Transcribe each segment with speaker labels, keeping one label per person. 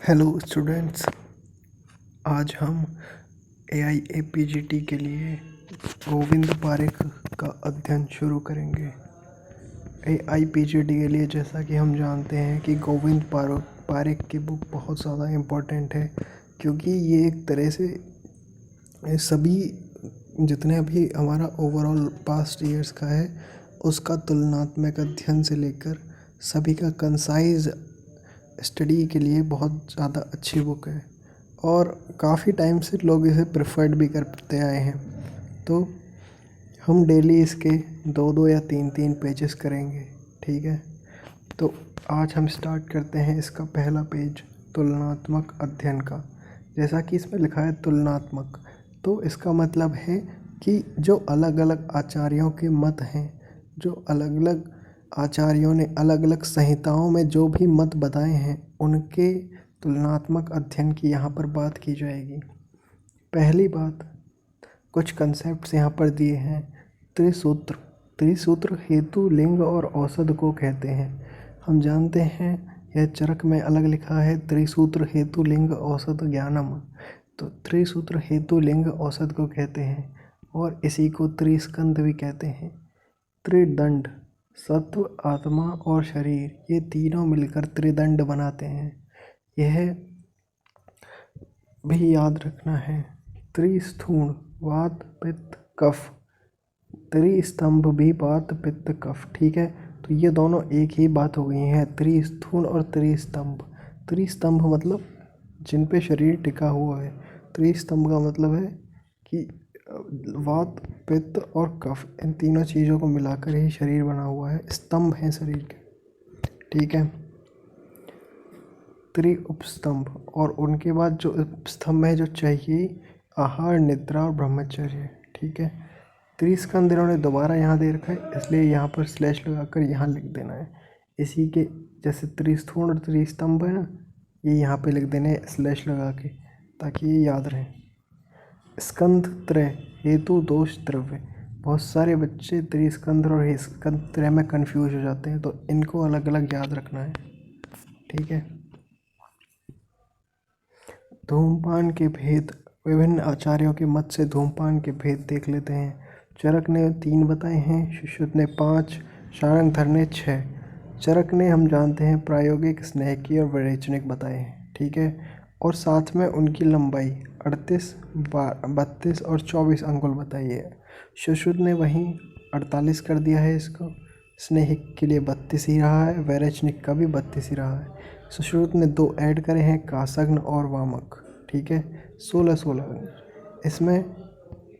Speaker 1: Hello students, आज हम AIAPGT के लिए गोविंद पारेख का अध्ययन शुरू करेंगे। AIPGT के लिए जैसा कि हम जानते हैं कि गोविंद पारेख की बुक बहुत ज़्यादा इम्पोर्टेंट है, क्योंकि ये एक तरह से सभी जितने भी हमारा ओवरऑल पास्ट ईयर्स का है उसका तुलनात्मक अध्ययन से लेकर सभी का कंसाइज स्टडी के लिए बहुत ज़्यादा अच्छी बुक है और काफ़ी टाइम से लोग इसे प्रेफर्ड भी करते आए हैं। तो हम डेली इसके 2-2 या 3-3 पेजेस करेंगे, ठीक है। तो आज हम स्टार्ट करते हैं इसका पहला पेज तुलनात्मक अध्ययन का। जैसा कि इसमें लिखा है तुलनात्मक, तो इसका मतलब है कि जो अलग अलग आचार्यों के मत हैं, जो अलग अलग आचार्यों ने अलग अलग संहिताओं में जो भी मत बताए हैं उनके तुलनात्मक अध्ययन की यहाँ पर बात की जाएगी। पहली बात, कुछ कंसेप्ट्स यहाँ पर दिए हैं। त्रिसूत्र हेतु, लिंग और औसत को कहते हैं। हम जानते हैं यह चरक में अलग लिखा है त्रिसूत्र हेतु लिंग औसत ज्ञानम, तो त्रिसूत्र हेतु लिंग औसत को कहते हैं और इसी को त्रिस्कंध भी कहते हैं। त्रिदंड, सत्व, आत्मा और शरीर, ये तीनों मिलकर त्रिदंड बनाते हैं, यह भी याद रखना है। त्रिस्थूण, वात पित्त कफ, त्रिस्तंभ भी वात पित्त कफ, ठीक है। तो ये दोनों एक ही बात हो गई हैं, त्रिस्थूण और त्रिस्तंभ। त्रिस्तंभ मतलब जिन पे शरीर टिका हुआ है, त्रिस्तंभ का मतलब है कि वात पित्त और कफ, इन तीनों चीज़ों को मिलाकर ही शरीर बना हुआ है, स्तंभ हैं शरीर के, ठीक है। उपस्तंभ, और उनके बाद जो उपस्तंभ है जो चाहिए, आहार, निद्रा और ब्रह्मचर्य, ठीक है। त्रिस्कंध इन्होंने दोबारा यहाँ दे रखा है, इसलिए यहाँ पर स्लैश लगाकर यहाँ लिख देना है। इसी के जैसे त्रिस्थूण और त्रिस्तंभ है ना, ये यहाँ पे लिख देने स्लैश लगा के, ताकि ये याद रहे। स्कंध त्रय हेतु दोष द्रव्य, बहुत सारे बच्चे त्रिस्कंध और स्कंध त्रय में कंफ्यूज हो जाते हैं, तो इनको अलग अलग याद रखना है, ठीक है। धूमपान के भेद, विभिन्न आचार्यों के मत से धूमपान के भेद देख लेते हैं। चरक ने 3 बताए हैं, सुश्रुत ने 5, शार्ंगधर ने 6। चरक ने हम जानते हैं प्रायोगिक, स्नेहकी और विरेचनिक बताए हैं, ठीक है। और साथ में उनकी लंबाई 38, 32 और 24 अंगुल बताई है। सुश्रुत ने वहीं 48 कर दिया है इसको, स्नेहिक के लिए 32 ही रहा है, वैरेचनिक का भी 32 ही रहा है। सुश्रुत ने 2 ऐड करे हैं, कासग्न और वामक, ठीक है। 16 इसमें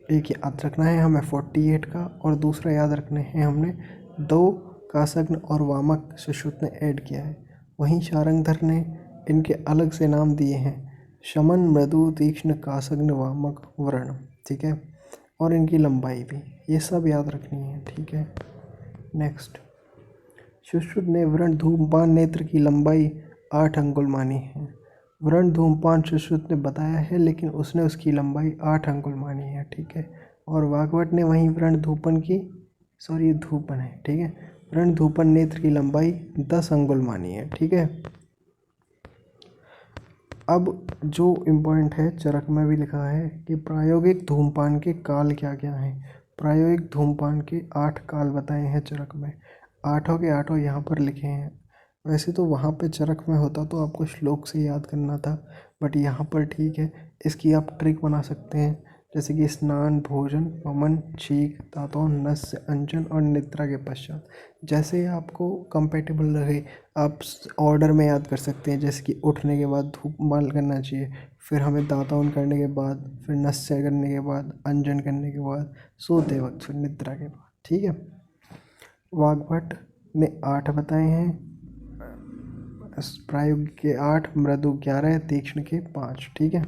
Speaker 1: एक याद रखना है हमें 48 का, और दूसरा याद रखने हैं हमने 2 कासग्न और वामक सुश्रुत ने ऐड किया है। वहीं शार्ंगधर ने इनके अलग से नाम दिए हैं, शमन, मृदु, तीक्ष्ण, कासग्न, वामक, वर्ण, ठीक है। और इनकी लंबाई भी, ये सब याद रखनी है, ठीक है। नेक्स्ट, सुश्रुत ने वृण धूमपान नेत्र की लंबाई 8 अंगुल मानी है। वृण धूमपान सुश्रुत ने बताया है, लेकिन उसने उसकी लंबाई 8 अंगुल मानी है, ठीक है। और वाग्भट ने वहीं वृण धूपन की, सॉरी धूपन है, ठीक है, वृण धूपन नेत्र की लंबाई 10 अंगुल मानी है, ठीक है। अब जो इम्पोर्टेंट है, चरक में भी लिखा है कि प्रायोगिक धूमपान के काल क्या क्या हैं। प्रायोगिक धूमपान के 8 काल बताए हैं चरक में, 8 के 8 यहाँ पर लिखे हैं। वैसे तो वहाँ पे चरक में होता तो आपको श्लोक से याद करना था, बट यहाँ पर ठीक है, इसकी आप ट्रिक बना सकते हैं, जैसे कि स्नान, भोजन, वमन, छींक, दातौन, नस्य, अंजन और निद्रा के पश्चात, जैसे आपको कंपेटेबल रहे आप ऑर्डर में याद कर सकते हैं। जैसे कि उठने के बाद धूपमाल करना चाहिए, फिर हमें दातौन करने के बाद, फिर नस्य करने के बाद, अंजन करने के बाद, सोते वक्त, फिर निद्रा के बाद, ठीक है। वाग्भट ने 8 बताए हैं, प्रायोगिक के 8, मृदु 11, तीक्ष्ण के 5, ठीक है।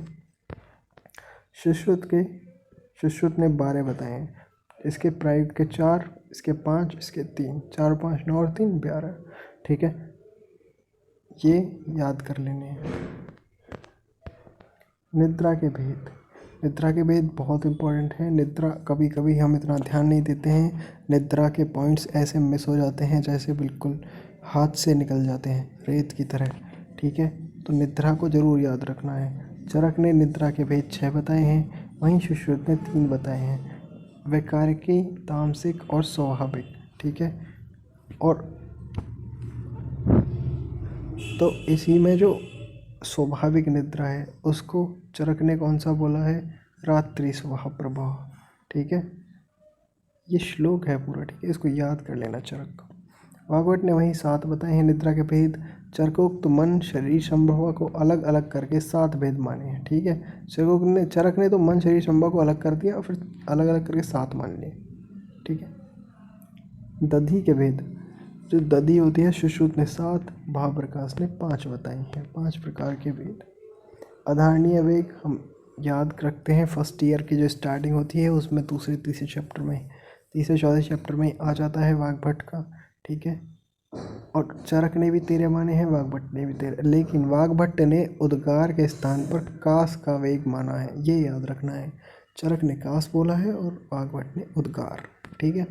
Speaker 1: सुश्रुत ने 12 बताए हैं, इसके प्रायोगिक के 4, इसके 5, इसके 3, 4, 5, 9 और 3, 12, ठीक है। ये याद कर लेने हैं। निद्रा के भेद, निद्रा के भेद बहुत इंपॉर्टेंट है। निद्रा कभी कभी हम इतना ध्यान नहीं देते हैं, निद्रा के पॉइंट्स ऐसे मिस हो जाते हैं जैसे बिल्कुल हाथ से निकल जाते हैं रेत की तरह, ठीक है। तो निद्रा को जरूर याद रखना है। चरक ने निद्रा के भेद 6 बताए हैं, वहीं सुश्रुत ने 3 बताए हैं, वैकारिकी, तामसिक और स्वाभाविक। ठीक है, और तो इसी में जो स्वाभाविक निद्रा है उसको चरक ने कौन सा बोला है, रात्रि स्वभाव प्रभाव। ठीक है, ये श्लोक है पूरा। ठीक है, इसको याद कर लेना चरक को। भागवत ने वही 7 बताए हैं निद्रा के भेद। चरकोक्त मन शरीर संभव को अलग अलग करके 7 भेद माने हैं। ठीक है, चरक ने तो मन शरीर संभव को अलग कर दिया और फिर अलग अलग करके 7 मान लिए। ठीक है, दधि के भेद, जो दधि होती है सुश्रुत ने 7, भाव प्रकाश ने 5 बताई हैं। 5 प्रकार के भेद। आधारणीय वेग हम याद रखते हैं, फर्स्ट ईयर की जो स्टार्टिंग होती है उसमें दूसरे तीसरे चौथे चैप्टर में आ जाता है वाग्भट का। ठीक है, और चरक ने भी 13 माने हैं, वाग्भट ने भी 13, लेकिन वाग्भट ने उद्गार के स्थान पर कास का वेग माना है, ये याद रखना है। चरक ने कास बोला है और वाग्भट ने उद्गार। ठीक है,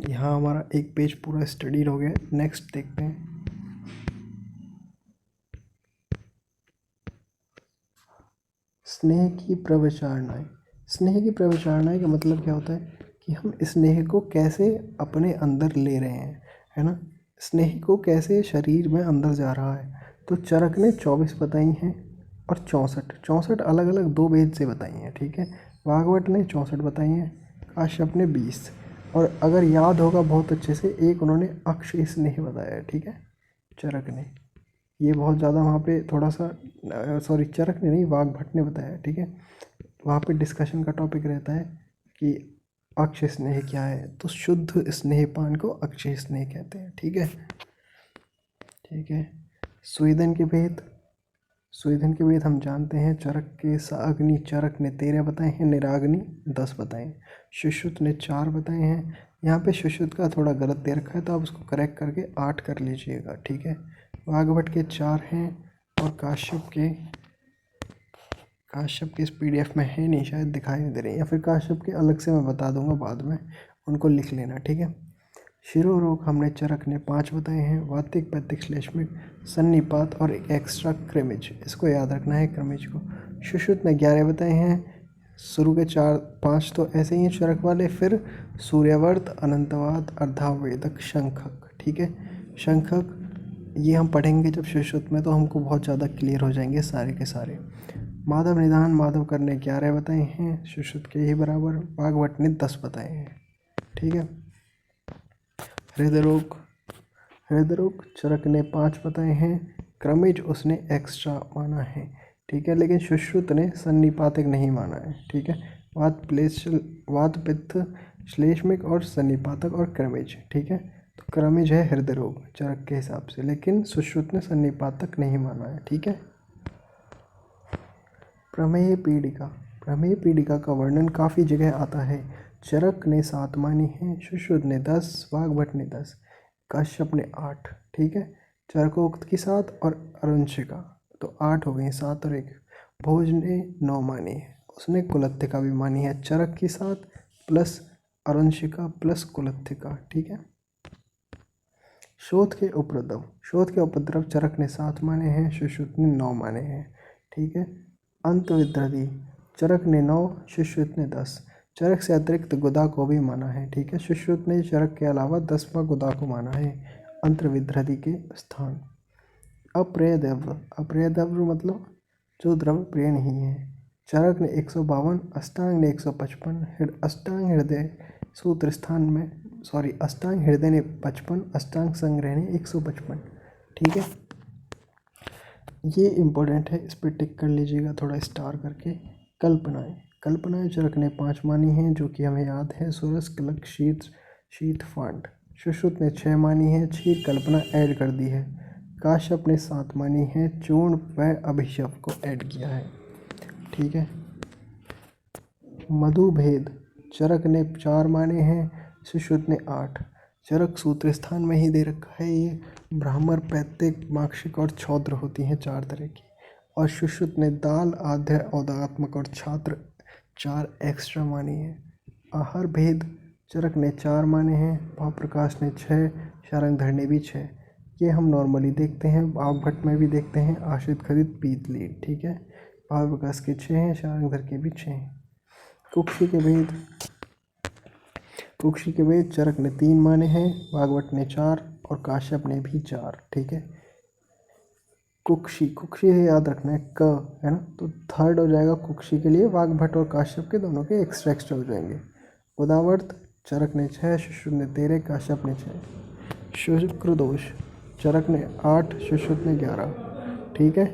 Speaker 1: यहाँ हमारा एक पेज पूरा स्टडी हो गया। नेक्स्ट देखते हैं। स्नेह की प्रविचारणाएं। स्नेह की प्रविचारणाएं का मतलब क्या होता है कि हम स्नेह को कैसे अपने अंदर ले रहे हैं, है ना, स्नेह को कैसे शरीर में अंदर जा रहा है। तो चरक ने 24 बताई हैं और 64 अलग अलग 2 भेद से बताई हैं। ठीक है, भागवत ने 64 बताई हैं, काश्यप ने 20, और अगर याद होगा बहुत अच्छे से, एक उन्होंने अक्षय स्नेह बताया है। ठीक है, चरक ने, ये बहुत ज़्यादा वहाँ पे थोड़ा सा चरक ने नहीं, वाग्भट ने बताया। ठीक है, वहाँ पे डिस्कशन का टॉपिक रहता है कि अक्षय स्नेह क्या है, तो शुद्ध स्नेहपान को अक्षय स्नेह कहते हैं। ठीक है, ठीक है। स्वेदन के भेद हम जानते हैं, चरक के साग्नि चरक ने 13 बताए हैं, निराग्नि 10 बताए हैं, सुश्रुत ने 4 बताए हैं। यहाँ पे सुश्रुत का थोड़ा गलत दे रखा है तो आप उसको करेक्ट करके 8 कर लीजिएगा। ठीक है, वाग्भट के 4 हैं और काश्यप के इस PDF में है नहीं, शायद दिखाई नहीं दे रही, या फिर काश्यप के अलग से मैं बता दूंगा बाद में, उनको लिख लेना। ठीक है, शिरोरोग हमने चरक ने 5 बताए हैं, वातिक पैतिक श्लेष्मिक सन्निपात और एक एक्स्ट्रा क्रेमिज, इसको याद रखना है क्रेमिज को। सुश्रुत ने 11 बताए हैं, शुरू के 4-5 तो ऐसे ही हैं चरक वाले, फिर सूर्यवर्त, अनंतवाद, अर्धावेदक, शंखक। ठीक है, शंखक ये हम पढ़ेंगे जब सुश्रुत में, तो हमको बहुत ज़्यादा क्लियर हो जाएंगे सारे के सारे। माधव निदान माधव कर ने 11 बताए हैं, सुश्रुत के ही बराबर। भागवत ने 10 बताए हैं। ठीक है, हृदय रोग चरक ने 5 बताए हैं, क्रमिज उसने एक्स्ट्रा माना है। ठीक है, लेकिन सुश्रुत ने सन्निपातक नहीं माना है। ठीक है, वात पित्त श्लेष्मिक और सन्निपातक और क्रमिज। ठीक है, तो क्रमिज है हृदय रोग चरक के हिसाब से, लेकिन सुश्रुत ने सन्निपातक नहीं माना है। ठीक है, प्रमेय पीड़िका का वर्णन काफ़ी जगह आता है। चरक ने 7 मानी है, सुश्रुत ने 10, वाग्भट ने 10, काश्यप ने 8। ठीक है, चरकोक्त की 7 और अरुंशिका, तो 8 हो गई, 7 और 1। भोज ने 9 मानी है, उसने कुलत्थिका भी मानी है। चरक की 7 प्लस अरुंशिका प्लस कुलत्थिका। ठीक है, शोथ के उपद्रव चरक ने 7 माने हैं, सुश्रुत ने 9 माने हैं। ठीक है, अंतविद्रधि चरक ने 9, सुश्रुत ने 10। चरक से अतिरिक्त गुदा को भी माना है। ठीक है, सुश्रुत ने चरक के अलावा 10वां गुदा को माना है अंतर्विद्रधि के स्थान। अप्रिय द्रव्य मतलब जो द्रव्य प्रिय नहीं है। चरक ने 152, अष्टांग ने 155, अष्टांग हृदय ने 55, अष्टांग संग्रह ने 155। ठीक है, ये इम्पोर्टेंट है, इस पर टिक कर लीजिएगा थोड़ा स्टार करके। कल्पनाएं चरक ने 5 मानी हैं, जो कि हमें याद है, सुरस, कलक, शीत फांड। सुश्रुत ने 6 मानी है, 6 कल्पना ऐड कर दी है। काश्यप ने 7 मानी है, चूर्ण व अभिशप को ऐड किया है। ठीक है, मधुभेद चरक ने 4 माने हैं, सुश्रुत ने 8। चरक सूत्र स्थान में ही दे रखा है, ये ब्राह्मण, पैतृक, माक्षिक और छौद्र होती हैं 4 तरह की। और सुश्रुत ने दाल, आध्य, औदात्मक और छात्र 4 एक्स्ट्रा मानी है। आहार भेद चरक ने 4 माने हैं, भाव प्रकाश ने 6, शारंगधर ने भी 6। ये हम नॉर्मली देखते हैं, आर्यभट्ट में भी देखते हैं। आश्रित खरित पीत लीड, ठीक है। भाव विकास के 6 हैं, शार्ंगधर के भी 6 हैं। कुक्षी के वेद चरक ने 3 माने हैं, वाग्भट ने 4 और काश्यप ने भी 4, ठीक है। कुक्षी है याद रखना है, क है ना, तो थर्ड हो जाएगा कुक्षी के लिए। वाग्भट और काश्यप के दोनों के एक्स्ट्रा हो जाएंगे। उदावर्त चरक ने 6, सुश्रुत ने 13, काश्यप ने 6। शुक्र दोष चरक ने 8, सुश्रुत ने 11, ठीक है।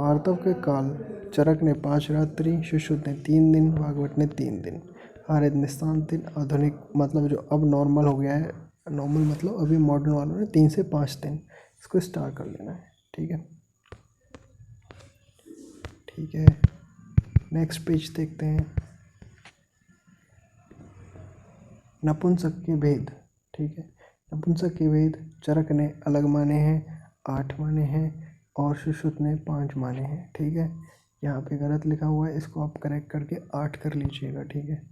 Speaker 1: आर्तव के काल चरक ने 5 रात्रि, सुश्रुत ने 3 दिन, वाग्भट ने 3 दिन। आर्य निस्तांत दिन आधुनिक मतलब जो अब नॉर्मल हो गया है, नॉर्मल मतलब अभी मॉडर्न वालों ने 3 से 5 दिन, इसको स्टार कर लेना है, ठीक है। ठीक है, नेक्स्ट पेज देखते हैं। नपुंसक के भेद, ठीक है। नपुंसक के भेद चरक ने अलग माने हैं, 8 माने हैं और सुश्रुत ने 5 माने हैं, ठीक है। यहाँ पे गलत लिखा हुआ है, इसको आप करेक्ट करके 8 कर लीजिएगा, ठीक है।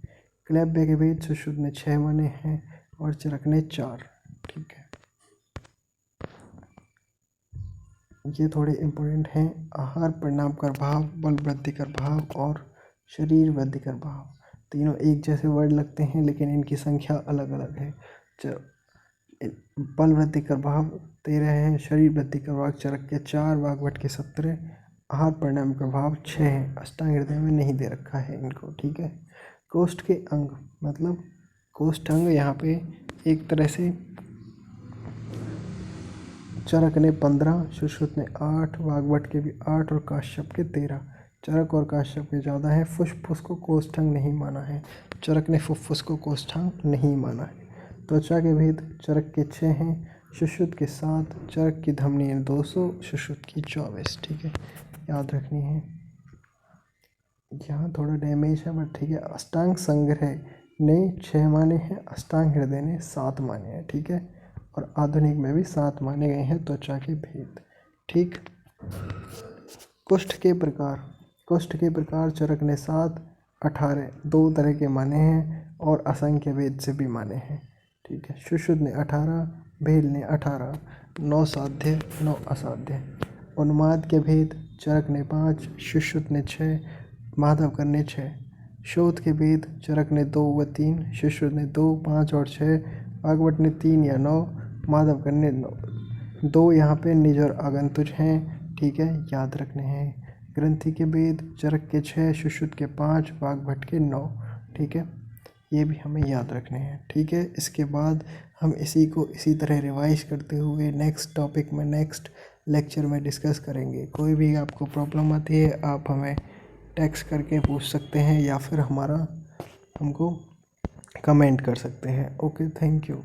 Speaker 1: क्लैब्य के भेद सुश्रुत ने 6 माने हैं और चरक ने 4, ठीक है। ये थोड़े इम्पोर्टेंट हैं। आहार परिणाम कर भाव, बल वृद्धि कर भाव और शरीर वृद्धि कर भाव, तीनों एक जैसे वर्ड लगते हैं लेकिन इनकी संख्या अलग अलग है। बल वृद्धि कर भाव 13 है, शरीर वृद्धि कर भाव चरक के 4, वाग्भट के 17, आहार परिणाम कर भाव 6 है। अष्टांग हृदय में नहीं दे रखा है इनको, ठीक है। कोष्ठ के अंग मतलब कोष्ठ अंग यहाँ पे एक तरह से चरक ने 15, सुश्रुत ने 8, वाग्भट के भी 8 और काश्यप के 13। चरक और काश्यप के ज़्यादा है। फुफ्फुस को कोष्ठांग नहीं माना है, चरक ने फुफ्फुस को कोष्ठांग नहीं माना है। त्वचा के भेद चरक के 6 हैं, सुश्रुत के 7, चरक की धमनी है 200, सुश्रुत की 24, ठीक है, याद रखनी है। यहाँ थोड़ा डैमेज है बट ठीक है। अष्टांग संग्रह ने 6 माने हैं, अष्टांग हृदय ने 7 माने हैं, ठीक है। और आधुनिक में भी 7 माने गए हैं त्वचा के भेद, ठीक। कुष्ठ के प्रकार चरक ने 7, 18 2 तरह के माने हैं और असंख्य भेद से भी माने हैं, ठीक है। सुश्रुत ने 18, भेल ने 18, 9 साध्य 9 असाध्य। उन्माद के भेद चरक ने 5, सुश्रुत ने 6, माधवकर ने 6। शोध के भेद चरक ने 2 व 3, सुश्रुत ने 2, 5 और 6, वाग्भट ने 3 या 9, माधवकर ने 9। 2 यहाँ पे निज और आगंतुज हैं, ठीक है, याद रखने हैं। ग्रंथि के भेद चरक के 6, सुश्रुत के 5, वाग्भट के 9, ठीक है, ये भी हमें याद रखने हैं, ठीक है। इसके बाद हम इसी को इसी तरह रिवाइज करते हुए नेक्स्ट टॉपिक में नेक्स्ट लेक्चर में डिस्कस करेंगे। कोई भी आपको प्रॉब्लम आती है आप हमें टेक्स्ट करके पूछ सकते हैं या फिर हमको कमेंट कर सकते हैं। Okay, thank you.